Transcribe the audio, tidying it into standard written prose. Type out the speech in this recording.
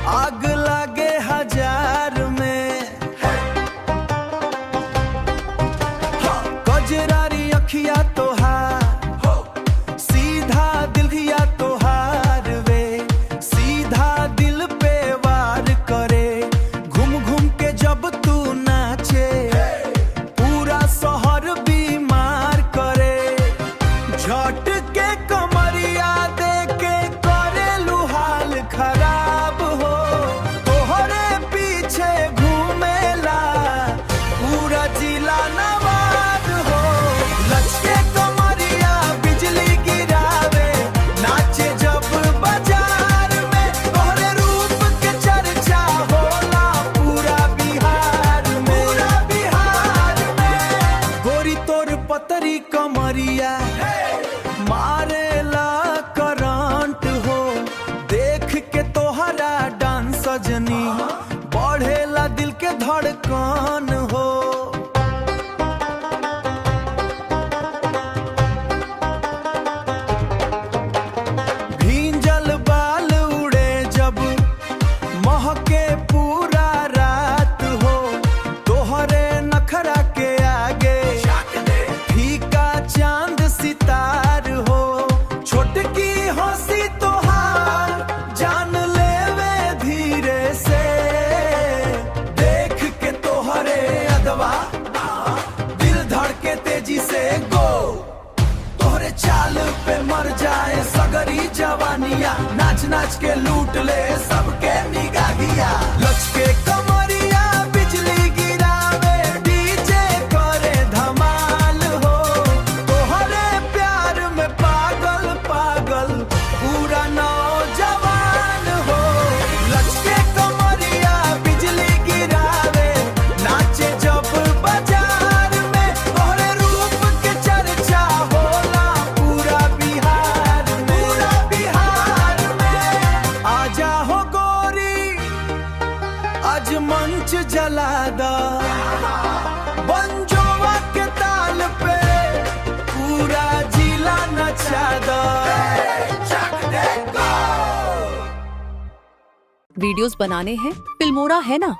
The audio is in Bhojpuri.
आग लागे हजार में। कजरारी अखिया तोहार, सीधा दिलिया तोहार वे, सीधा दिल पे वार करे। घूम घूम के जब तू नाचे, पूरा शहर बीमार करे। झट के कमरिया दे के करेलू हाल खराब हो। तोहरे पीछे घूमेला पूरा जिला नवाब हो। लचके कमरिया बिजली गिरावे, नाचे जब बाजार में। तोहरे रूप के चर्चा होला पूरा बिहार में, पूरा बिहार में। गोरी तोर पतरी कमरिया मारेला करंट हो। देख के तोहरा डांस सजनी, बढ़ेला दिल के धड़कन हो। भींजल बाल उड़े जब, महके पूरा रात हो। तोहरे नखरा के आगे फीका चांद सितार हो। छोटकी हंसी तोहार जान लेवे धीरे से। देख के तोहरे अदवा दिल धड़के तेजी से। गो तोहरे चाल पे मर जाए सगरी जवानिया। नाच नाच के लूट ले सबके निगाहिया। लचके कमरिया बिजली गिरावे, डीजे करे धमाल हो। तोहरे प्यार में पागल पागल पूरा नौजवान हो। लचके कमरिया बिजली गिरावे, नाचे जब बाजार में। तोहरे रूप के चर्चा होला पूरा बिहार में, पूरा बिहार में। आजा हो गोरी आज मंच जला दा, बंजोवा के ताल पे पूरा जिला नचा दा। वीडियोस बनाने हैं फिल्मोरा है ना।